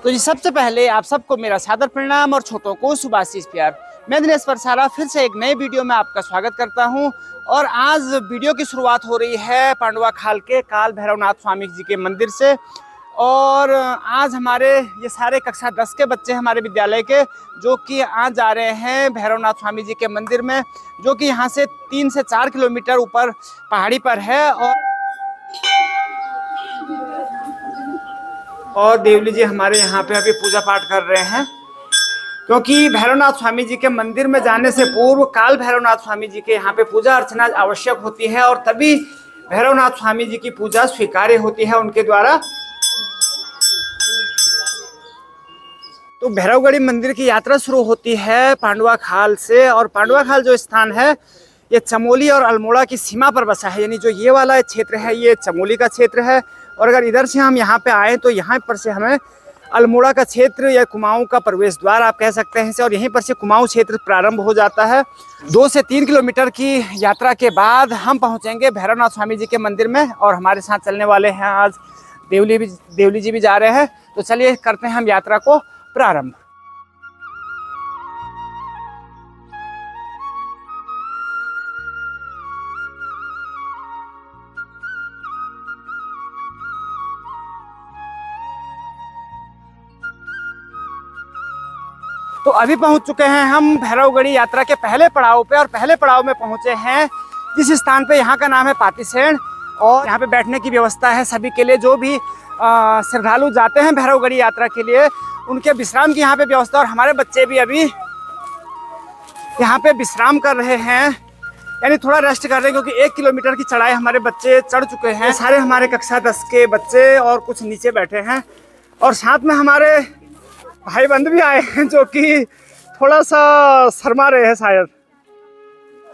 तो जी सबसे पहले आप सबको मेरा सादर प्रणाम और छोटों को शुभाशीष प्यार। मैं दिनेश परसारा फिर से एक नए वीडियो में आपका स्वागत करता हूं। और आज वीडियो की शुरुआत हो रही है पांडवा खाल के काल भैरवनाथ स्वामी जी के मंदिर से। और आज हमारे ये सारे कक्षा 10 के बच्चे हमारे विद्यालय के जो कि आज जा रहे हैं भैरवनाथ स्वामी जी के मंदिर में, जो कि यहाँ से 3 से 4 किलोमीटर ऊपर पहाड़ी पर है। और देवली जी हमारे यहाँ पे अभी पूजा पाठ कर रहे हैं, क्योंकि भैरवनाथ स्वामी जी के मंदिर में जाने से पूर्व काल भैरवनाथ स्वामी जी के यहाँ पे पूजा अर्चना आवश्यक होती है और तभी भैरवनाथ स्वामी जी की पूजा स्वीकार्य होती है उनके द्वारा। तो भैरवगढ़ी मंदिर की यात्रा शुरू होती है पांडवा खाल से। और पांडवा खाल जो स्थान है ये चमोली और अल्मोड़ा की सीमा पर बसा है, यानी जो ये वाला क्षेत्र है ये चमोली का क्षेत्र है। और अगर इधर से हम यहाँ पे आए तो यहाँ पर से हमें अल्मोड़ा का क्षेत्र या कुमाऊं का प्रवेश द्वार आप कह सकते हैं इसे, और यहीं पर से कुमाऊं क्षेत्र प्रारंभ हो जाता है। 2 से 3 किलोमीटर की यात्रा के बाद हम पहुँचेंगे भैरवनाथ स्वामी जी के मंदिर में। और हमारे साथ चलने वाले हैं आज देवली जी भी जा रहे हैं। तो चलिए करते हैं हम यात्रा को प्रारंभ। तो अभी पहुंच चुके हैं हम भैरवगढ़ी यात्रा के पहले पड़ाव पे। और पहले पड़ाव में पहुंचे हैं जिस स्थान पे यहाँ का नाम है पातीसेण। और यहाँ पे बैठने की व्यवस्था है सभी के लिए, जो भी श्रद्धालु जाते हैं भैरवगढ़ी यात्रा के लिए उनके विश्राम की यहाँ पे व्यवस्था। और हमारे बच्चे भी अभी यहाँ पे विश्राम कर रहे हैं, यानी थोड़ा रेस्ट कर रहे हैं, क्योंकि 1 किलोमीटर की चढ़ाई हमारे बच्चे चढ़ चुके हैं। सारे हमारे कक्षा 10 के बच्चे और कुछ नीचे बैठे हैं। और साथ में हमारे भाई बंधु भी आए हैं जो कि थोड़ा सा शर्मा रहे हैं, शायद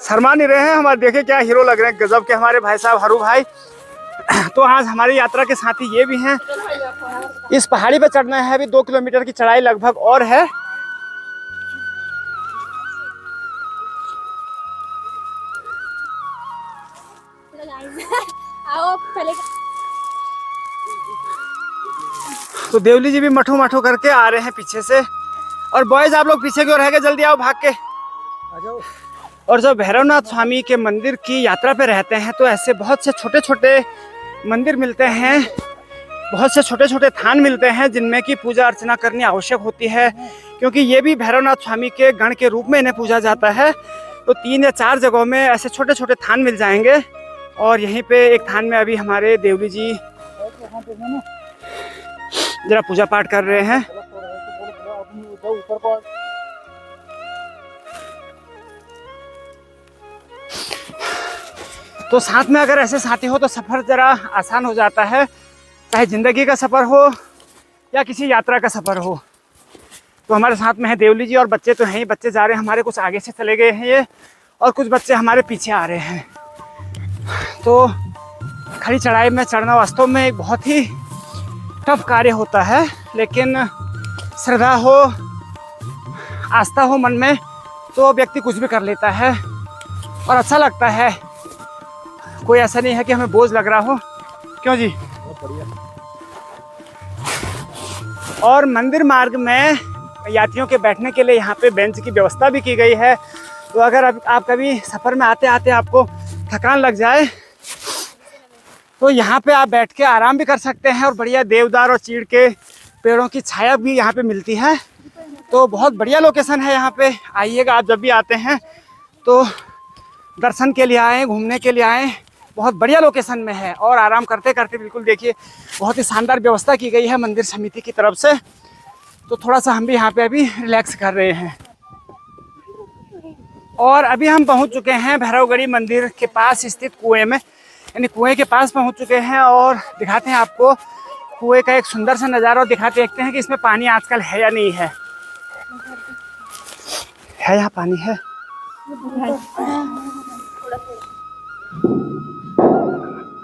शर्मा नहीं रहे हैं। हमारे देखे क्या हीरो लग रहे हैं, गजब के हमारे भाई साहब हरू भाई। तो आज हमारी यात्रा के साथी ये भी हैं। इस पहाड़ी पे चढ़ना है, अभी 2 किलोमीटर की चढ़ाई लगभग और है। तो देवली जी भी मठो मठो करके आ रहे हैं पीछे से। और बॉयज आप लोग पीछे की ओर रह गए, जल्दी आओ भाग के आ जाओ। और जब भैरवनाथ स्वामी के मंदिर की यात्रा पे रहते हैं तो ऐसे बहुत से छोटे छोटे मंदिर मिलते हैं, बहुत से छोटे छोटे थान मिलते हैं जिनमें की पूजा अर्चना करनी आवश्यक होती है, क्योंकि ये भी भैरवनाथ स्वामी के गण के रूप में इन्हें पूजा जाता है। तो 3 या 4 जगहों में ऐसे छोटे छोटे थान मिल जाएंगे। और यहीं पे एक थान में अभी हमारे देवली जी जरा पूजा पाठ कर रहे हैं। तो साथ में अगर ऐसे साथी हो तो सफर जरा आसान हो जाता है, चाहे जिंदगी का सफर हो या किसी यात्रा का सफर हो। तो हमारे साथ में है देवली जी और बच्चे तो हैं ही, बच्चे जा रहे हैं हमारे, कुछ आगे से चले गए हैं ये, और कुछ बच्चे हमारे पीछे आ रहे हैं। तो खड़ी चढ़ाई में चढ़ना वास्तव में एक बहुत ही टफ कार्य होता है, लेकिन श्रद्धा हो, आस्था हो मन में तो व्यक्ति कुछ भी कर लेता है और अच्छा लगता है। कोई ऐसा नहीं है कि हमें बोझ लग रहा हो, क्यों जी? और मंदिर मार्ग में यात्रियों के बैठने के लिए यहाँ पे बेंच की व्यवस्था भी की गई है। तो अगर आप कभी सफ़र में आते आते आपको थकान लग जाए तो यहाँ पे आप बैठ के आराम भी कर सकते हैं। और बढ़िया देवदार और चीड़ के पेड़ों की छाया भी यहाँ पे मिलती है। तो बहुत बढ़िया लोकेशन है यहाँ पे, आइएगा आप जब भी आते हैं तो दर्शन के लिए आएँ, घूमने के लिए आएँ, बहुत बढ़िया लोकेशन में है। और आराम करते करते बिल्कुल देखिए बहुत ही शानदार व्यवस्था की गई है मंदिर समिति की तरफ से। तो थोड़ा सा हम भी यहाँ पे अभी रिलैक्स कर रहे हैं। और अभी हम पहुँच चुके हैं भैरवगढ़ी मंदिर के पास स्थित कुएं में, यानी कुएं के पास पहुँच चुके हैं। और दिखाते हैं आपको कुएं का एक सुंदर सा नज़ारा, और दिखाते देखते हैं कि इसमें पानी आजकल है या नहीं है। यहाँ पानी है,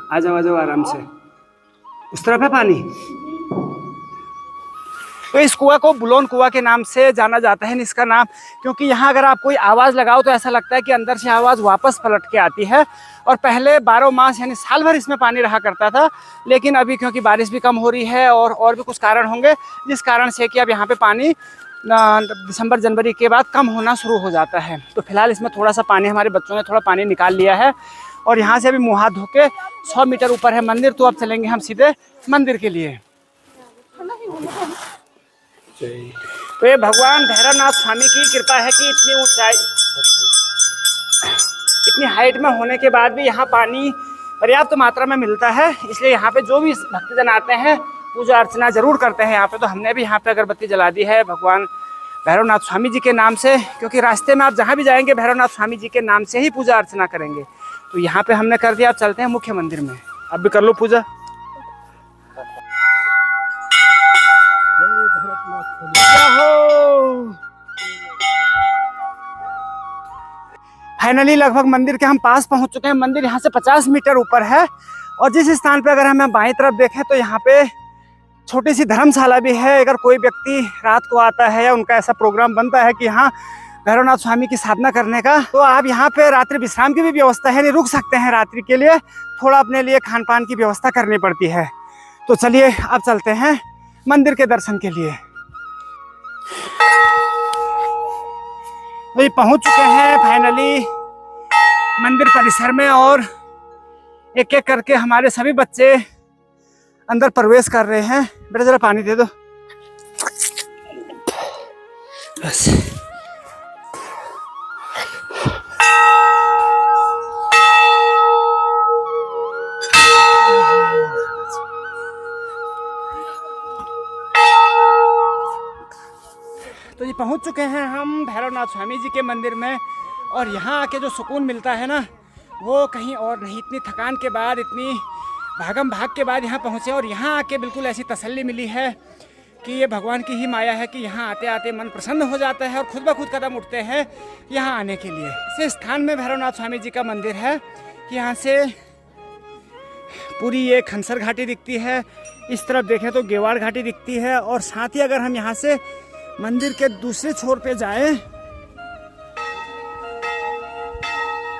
आ जाओ आराम से। उस तरफ है पानी। तो इस कुआं को बुलोन कुआं के नाम से जाना जाता है इसका नाम, क्योंकि यहाँ अगर आप कोई आवाज़ लगाओ तो ऐसा लगता है कि अंदर से आवाज़ वापस पलट के आती है। और पहले 12 मास यानी साल भर इसमें पानी रहा करता था, लेकिन अभी क्योंकि बारिश भी कम हो रही है और भी कुछ कारण होंगे जिस कारण से कि अब यहाँ पे पानी दिसंबर जनवरी के बाद कम होना शुरू हो जाता है। तो फिलहाल इसमें थोड़ा सा पानी, हमारे बच्चों ने थोड़ा पानी निकाल लिया है और यहाँ से अभी मुँह हाथ धो के 100 मीटर ऊपर है मंदिर, तो अब चलेंगे हम सीधे मंदिर के लिए। तो ये भगवान भैरवनाथ स्वामी की कृपा है कि इतनी ऊंचाई, इतनी हाइट में होने के बाद भी यहाँ पानी पर्याप्त मात्रा में मिलता है, इसलिए यहाँ पे जो भी भक्तजन आते हैं पूजा अर्चना जरूर करते हैं यहाँ पे। तो हमने भी यहाँ पे अगरबत्ती जला दी है भगवान भैरवनाथ स्वामी जी के नाम से, क्योंकि रास्ते में आप जहाँ भी जाएंगे भैरवनाथ स्वामी जी के नाम से ही पूजा अर्चना करेंगे। तो यहाँ पे हमने कर दिया, आप चलते हैं मुख्य मंदिर में। अब भी कर लो पूजा। फाइनली लगभग मंदिर के हम पास पहुंच चुके हैं। मंदिर यहाँ से 50 मीटर ऊपर है और जिस स्थान पे अगर हम बाईं तरफ देखें तो यहाँ पे छोटी सी धर्मशाला भी है। अगर कोई व्यक्ति रात को आता है या उनका ऐसा प्रोग्राम बनता है कि यहाँ भैरवनाथ स्वामी की साधना करने का, तो आप यहाँ पे रात्रि विश्राम की भी व्यवस्था है, नहीं रुक सकते हैं रात्रि के लिए, थोड़ा अपने लिए खान पान की व्यवस्था करनी पड़ती है। तो चलिए अब चलते हैं मंदिर के दर्शन के लिए। तो पहुंच चुके हैं फाइनली मंदिर परिसर में और एक एक करके हमारे सभी बच्चे अंदर प्रवेश कर रहे हैं। बेटा जरा पानी दे दो बस। तो ये पहुंच चुके हैं हम भैरवनाथ स्वामी जी के मंदिर में और यहाँ आके जो सुकून मिलता है ना वो कहीं और नहीं। इतनी थकान के बाद, इतनी भागम भाग के बाद यहाँ पहुँचे और यहाँ आके बिल्कुल ऐसी तसल्ली मिली है कि ये भगवान की ही माया है कि यहाँ आते आते मन प्रसन्न हो जाता है और खुद ब खुद कदम उठते हैं यहाँ आने के लिए। इस स्थान में भैरवनाथ स्वामी जी का मंदिर है। यहाँ से पूरी ये खनसर घाटी दिखती है, इस तरफ देखें तो गेवाड़ घाटी दिखती है और साथ ही अगर हम यहाँ से मंदिर के दूसरे छोर पे जाएं,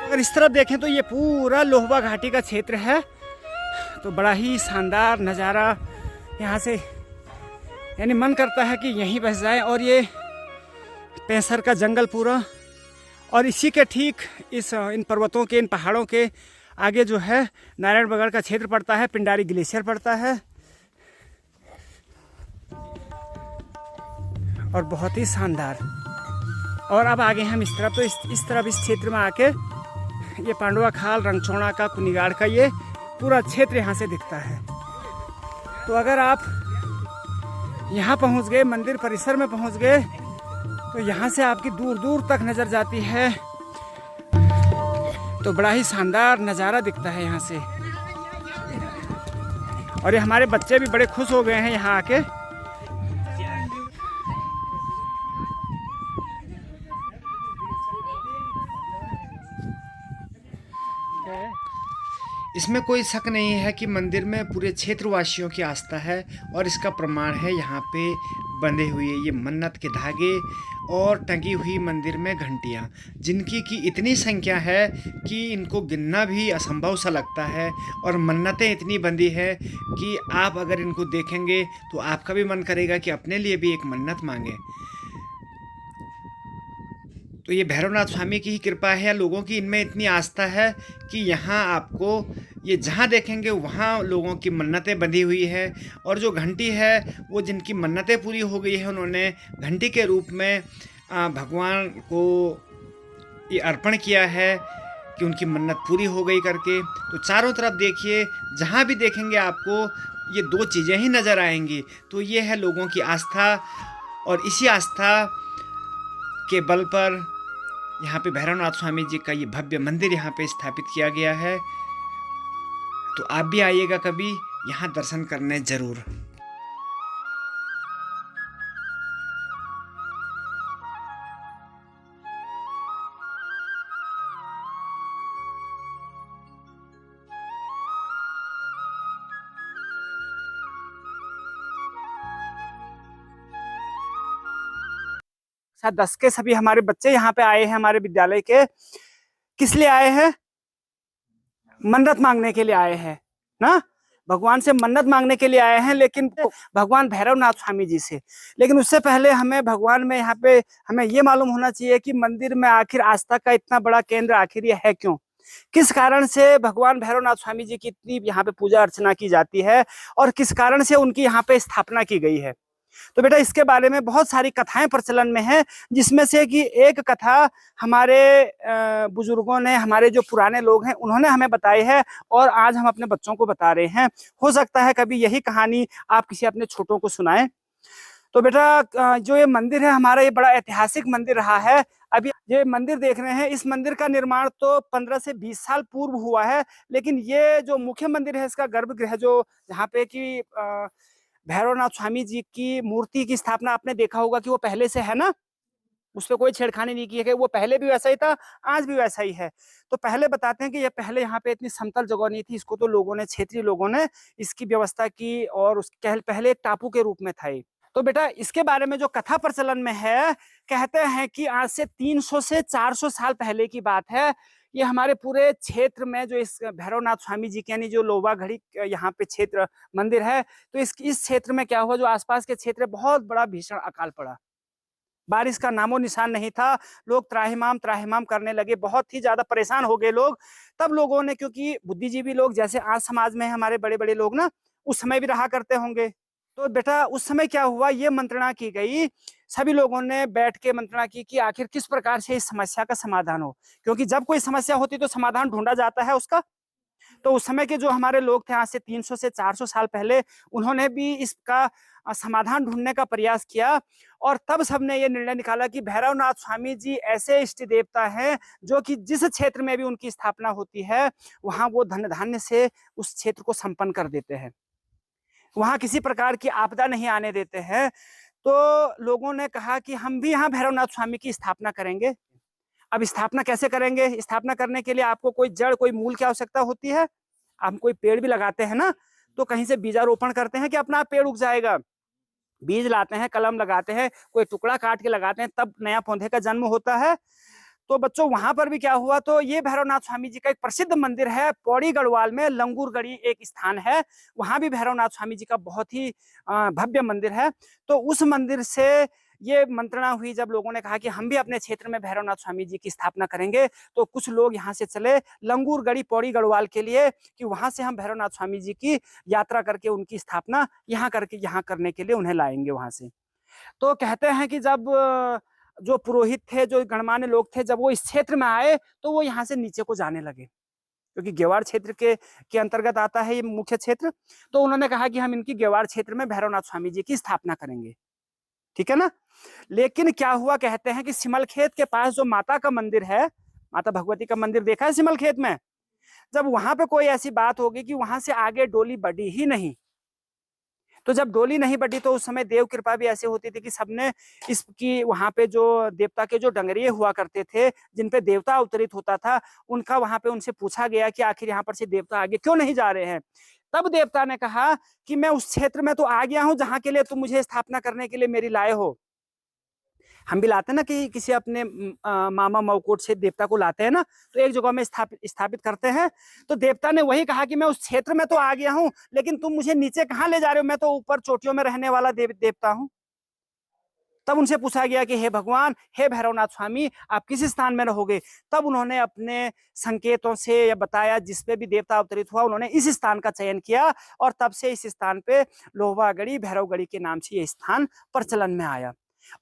अगर इस तरफ देखें तो ये पूरा लोहवा घाटी का क्षेत्र है। तो बड़ा ही शानदार नज़ारा यहाँ से, यानी मन करता है कि यहीं बस जाए। और ये पेंसर का जंगल पूरा, और इसी के ठीक इन पर्वतों के, इन पहाड़ों के आगे जो है नारायणबगड़ का क्षेत्र पड़ता है, पिंडारी ग्लेशियर पड़ता है और बहुत ही शानदार। और अब आगे हम इस तरफ, तो इस तरफ इस क्षेत्र में आके ये पांडवा खाल, रंगचौड़ा का, कुनिगाड़ का ये पूरा क्षेत्र यहाँ से दिखता है। तो अगर आप यहाँ पहुँच गए, मंदिर परिसर में पहुँच गए, तो यहाँ से आपकी दूर दूर तक नज़र जाती है। तो बड़ा ही शानदार नज़ारा दिखता है यहाँ से। और ये हमारे बच्चे भी बड़े खुश हो गए हैं यहाँ आके। इसमें कोई शक नहीं है कि मंदिर में पूरे क्षेत्रवासियों की आस्था है और इसका प्रमाण है यहाँ पे बंधे हुए ये मन्नत के धागे और टंगी हुई मंदिर में घंटियाँ, जिनकी की इतनी संख्या है कि इनको गिनना भी असंभव सा लगता है। और मन्नतें इतनी बंधी है कि आप अगर इनको देखेंगे तो आपका भी मन करेगा कि अपने लिए भी एक मन्नत मांगे। तो ये भैरवनाथ स्वामी की ही कृपा है, लोगों की इनमें इतनी आस्था है कि यहाँ आपको ये जहाँ देखेंगे वहाँ लोगों की मन्नतें बंधी हुई है। और जो घंटी है वो जिनकी मन्नतें पूरी हो गई है उन्होंने घंटी के रूप में भगवान को ये अर्पण किया है कि उनकी मन्नत पूरी हो गई करके। तो चारों तरफ देखिए, जहाँ भी देखेंगे आपको ये दो चीज़ें ही नज़र आएंगी। तो ये है लोगों की आस्था, और इसी आस्था के बल पर यहाँ पे भैरवनाथ स्वामी जी का ये भव्य मंदिर यहाँ पे स्थापित किया गया है। तो आप भी आइएगा कभी यहाँ दर्शन करने ज़रूर। शायद 10 के सभी हमारे बच्चे यहाँ पे आए हैं हमारे विद्यालय के। किस लिए आए हैं? मन्नत मांगने के लिए आए हैं ना, भगवान से मन्नत मांगने के लिए आए हैं, लेकिन भगवान भैरवनाथ स्वामी जी से। लेकिन उससे पहले हमें भगवान में यहाँ पे हमें ये मालूम होना चाहिए कि मंदिर में आखिर आस्था का इतना बड़ा केंद्र आखिर ये है क्यों, किस कारण से भगवान भैरवनाथ स्वामी जी की इतनी यहाँ पे पूजा अर्चना की जाती है और किस कारण से उनकी यहाँ पे स्थापना की गई है। तो बेटा इसके बारे में बहुत सारी कथाएं प्रचलन में हैं, जिसमें से कि एक कथा हमारे बुजुर्गों ने, हमारे जो पुराने लोग हैं उन्होंने हमें बताई है और आज हम अपने बच्चों को बता रहे हैं। हो सकता है कभी यही कहानी आप किसी अपने छोटों को सुनाएं। तो बेटा जो ये मंदिर है हमारा, ये बड़ा ऐतिहासिक मंदिर रहा है। अभी ये मंदिर देख रहे हैं, इस मंदिर का निर्माण तो 15 से 20 साल पूर्व हुआ है, लेकिन ये जो मुख्य मंदिर है इसका गर्भगृह जो जहाँ पे कि भैरवनाथ स्वामी जी की मूर्ति की स्थापना आपने देखा होगा कि वो पहले से है ना, उस पर कोई छेड़खानी नहीं की है, वो पहले भी वैसा ही था, आज भी वैसा ही है। तो पहले बताते हैं कि ये पहले यहाँ पे इतनी समतल जगह नहीं थी, इसको तो लोगों ने, क्षेत्रीय लोगों ने इसकी व्यवस्था की और उसके पहले एक टापू के रूप में था ये। तो बेटा इसके बारे में जो कथा प्रचलन में है, कहते हैं कि आज से 300 से 400 साल पहले की बात है। ये हमारे पूरे क्षेत्र में जो इस भैरवनाथ स्वामी जी के यानी जो लोबा घड़ी यहाँ पे क्षेत्र मंदिर है, तो इस क्षेत्र में क्या हुआ, जो आसपास के क्षेत्र बहुत बड़ा भीषण अकाल पड़ा, बारिश का नामो निशान नहीं था, लोग त्राहिमाम त्राहिमाम करने लगे, बहुत ही ज्यादा परेशान हो गए लोग। तब लोगों ने, क्योंकि बुद्धिजीवी लोग जैसे आज समाज में हमारे बड़े बड़े लोग ना, उस समय भी रहा करते होंगे, तो बेटा उस समय क्या हुआ, ये मंत्रणा की गई, सभी लोगों ने बैठ के मंत्रणा की कि आखिर किस प्रकार से इस समस्या का समाधान हो, क्योंकि जब कोई समस्या होती तो समाधान ढूंढा जाता है उसका। तो उस समय के जो हमारे लोग थे आज से 300 से 400 साल पहले, उन्होंने भी इसका समाधान ढूंढने का प्रयास किया और तब सबने ये निर्णय निकाला कि भैरवनाथ स्वामी जी ऐसे इष्ट देवता हैं जो कि जिस क्षेत्र में भी उनकी स्थापना होती है वहां वो धन धान्य से उस क्षेत्र को संपन्न कर देते हैं, वहां किसी प्रकार की आपदा नहीं आने देते हैं। तो लोगों ने कहा कि हम भी यहाँ भैरवनाथ स्वामी की स्थापना करेंगे। अब स्थापना कैसे करेंगे? स्थापना करने के लिए आपको कोई जड़, कोई मूल की आवश्यकता होती है। हम कोई पेड़ भी लगाते हैं ना, तो कहीं से बीजारोपण करते हैं कि अपना पेड़ उग जाएगा, बीज लाते हैं, कलम लगाते हैं, कोई टुकड़ा काट के लगाते हैं, तब नया पौधे का जन्म होता है। तो बच्चों वहां पर भी क्या हुआ, तो ये भैरवनाथ स्वामी जी का एक प्रसिद्ध मंदिर है पौड़ी गढ़वाल में, लंगूरगढ़ी एक स्थान है, वहां भी भैरवनाथ स्वामी जी का बहुत ही भव्य मंदिर है। तो उस मंदिर से ये मंत्रणा हुई, जब लोगों ने कहा कि हम भी अपने क्षेत्र में भैरवनाथ स्वामी जी की स्थापना करेंगे, तो कुछ लोग यहाँ से चले लंगूरगढ़ी पौड़ी गढ़वाल के लिए कि वहां से हम भैरवनाथ स्वामी जी की यात्रा करके उनकी स्थापना यहाँ करके यहाँ करने के लिए उन्हें लाएंगे वहां से। तो कहते हैं कि जब जो पुरोहित थे, जो गणमान्य लोग थे, जब वो इस क्षेत्र में आए तो वो यहाँ से नीचे को जाने लगे, क्योंकि गेवाड़ क्षेत्र के अंतर्गत आता है ये मुख्य क्षेत्र। तो उन्होंने कहा कि हम इनकी गेवाड़ क्षेत्र में भैरवनाथ स्वामी जी की स्थापना करेंगे, ठीक है ना। लेकिन क्या हुआ, कहते हैं कि सिमलखेत के पास जो माता का मंदिर है, माता भगवती का मंदिर देखा है सिमलखेत में, जब वहां पे कोई ऐसी बात होगी कि वहां से आगे डोली बढ़ी ही नहीं, तो जब डोली नहीं बढ़ी तो उस समय देव कृपा भी ऐसी होती थी कि सबने इसकी वहां पे जो देवता के जो डंगरिये हुआ करते थे, जिन पे देवता अवतरित होता था, उनका वहां पे उनसे पूछा गया कि आखिर यहाँ पर से देवता आगे क्यों नहीं जा रहे हैं। तब देवता ने कहा कि मैं उस क्षेत्र में तो आ गया हूं जहां के लिए तुम मुझे स्थापना करने के लिए मेरी लाए हो। हम भी लाते हैं ना कि किसी अपने मामा मौकोट से देवता को लाते हैं ना, तो एक जगह में स्थापित करते हैं। तो देवता ने वही कहा कि मैं उस क्षेत्र में तो आ गया हूं, लेकिन तुम मुझे नीचे कहाँ ले जा रहे हो, मैं तो ऊपर चोटियों में रहने वाला देवता हूं। तब उनसे पूछा गया कि हे भगवान, हे भैरवनाथ स्वामी, आप किस स्थान में रहोगे। तब उन्होंने अपने संकेतों से या बताया, जिसपे भी देवता अवतरित हुआ उन्होंने इस स्थान का चयन किया और तब से इस स्थान पे लोहागढ़ी भैरवगढ़ी के नाम से ये स्थान प्रचलन में आया।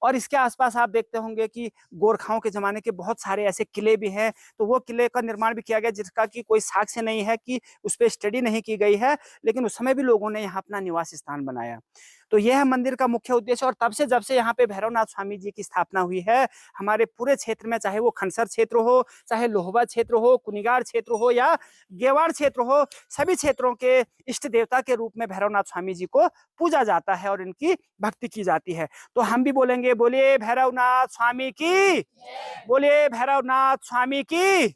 और इसके आसपास आप देखते होंगे कि गोरखाओं के जमाने के बहुत सारे ऐसे किले भी हैं, तो वो किले का निर्माण भी किया गया जिसका कि कोई साक्ष्य नहीं है, कि उस पर स्टडी नहीं की गई है, लेकिन उस समय भी लोगों ने यहाँ अपना निवास स्थान बनाया। तो यह है मंदिर का मुख्य उद्देश्य। और तब से जब से यहाँ पे भैरवनाथ स्वामी जी की स्थापना हुई है, हमारे पूरे क्षेत्र में, चाहे वो खनसर क्षेत्र हो, चाहे लोहवा क्षेत्र हो, कुनिगार क्षेत्र हो या गेवाड़ क्षेत्र हो, सभी क्षेत्रों के इष्ट देवता के रूप में भैरवनाथ स्वामी जी को पूजा जाता है और इनकी भक्ति की जाती है। तो हम भी बोलेंगे, बोलिए भैरवनाथ स्वामी की, बोलिए भैरवनाथ स्वामी की।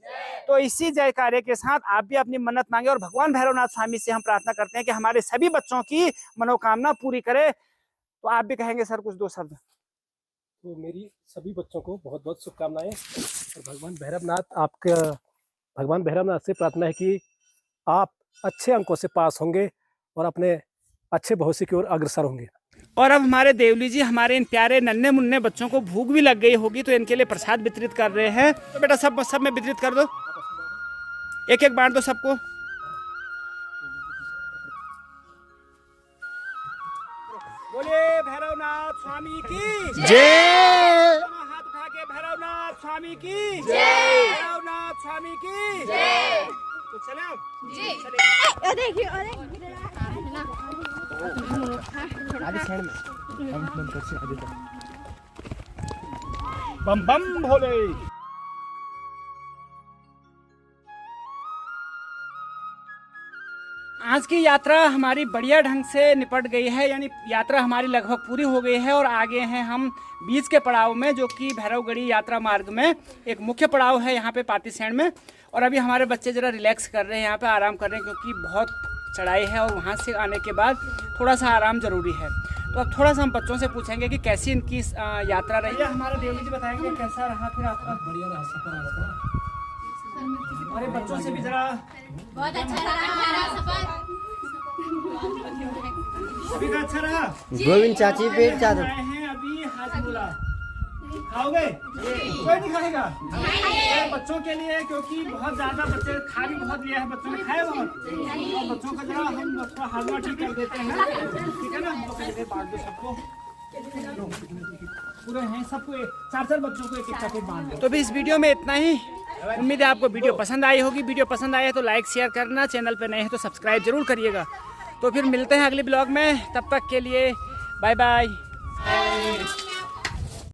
तो इसी जयकारे के साथ आप भी अपनी मन्नत मांगे और भगवान भैरवनाथ स्वामी से हम प्रार्थना करते हैं कि हमारे सभी बच्चों की मनोकामना पूरी करे। तो आप भी कहेंगे सर कुछ दो शब्द? तो मेरी सभी बच्चों को बहुत बहुत शुभकामनाएं और भगवान भैरवनाथ से प्रार्थना है कि आप अच्छे अंकों से पास होंगे और अपने अच्छे भविष्य की ओर अग्रसर होंगे। और अब हमारे देवली जी हमारे इन प्यारे नन्हे मुन्ने बच्चों को भूख भी लग गई होगी, तो इनके लिए प्रसाद वितरित कर रहे हैं। तो बेटा सब में वितरित कर दो, एक एक बांट दो सबको। बोलिए भैरवनाथ स्वामी की जय। हाथ उठा के भैरवनाथ स्वामी की जय, भैरवनाथ स्वामी की जय। तो चलो जी, बम बम भोले। आज की यात्रा हमारी बढ़िया ढंग से निपट गई है, यानी यात्रा हमारी लगभग पूरी हो गई है और आगे हैं हम बीच के पड़ाव में, जो कि भैरवगढ़ी यात्रा मार्ग में एक मुख्य पड़ाव है यहाँ पे पातीसैंण में। और अभी हमारे बच्चे ज़रा रिलैक्स कर रहे हैं, यहाँ पे आराम कर रहे हैं, क्योंकि बहुत चढ़ाई है और वहाँ से आने के बाद थोड़ा सा आराम जरूरी है। तो अब थोड़ा सा हम बच्चों से पूछेंगे कि कैसी इनकी यात्रा रही है। हमारा देवली जी बताएंगे कैसा रहा फिर आपका। बढ़िया रहा सफर आज का। अरे बच्चों से भी जरा। बहुत अच्छा रहा हमारा सफर। सभी का अच्छा रहा। गोविंद चाची पेट चादर हैं अभी हाजमोला खाओगे? कोई नहीं खाएगा बच्चों के लिए, क्योंकि बहुत ज्यादा बच्चे खा भी बहुत लिया है, बच्चों ने खाया बहुत। और बच्चों का जरा हम थोड़ा हाजमा ठीक कर देते हैं, ठीक है ना। बांट दो सबको, पूरे हैं सबको, 4 बच्चों को एक एक पैकेट बांट दो। तो भी इस वीडियो में इतना ही। उम्मीद है आपको वीडियो पसंद आई होगी। वीडियो पसंद आए तो लाइक शेयर करना, चैनल पे नए हैं तो सब्सक्राइब जरूर करिएगा। तो फिर मिलते हैं अगले ब्लॉग में, तब तक के लिए बाय बाय।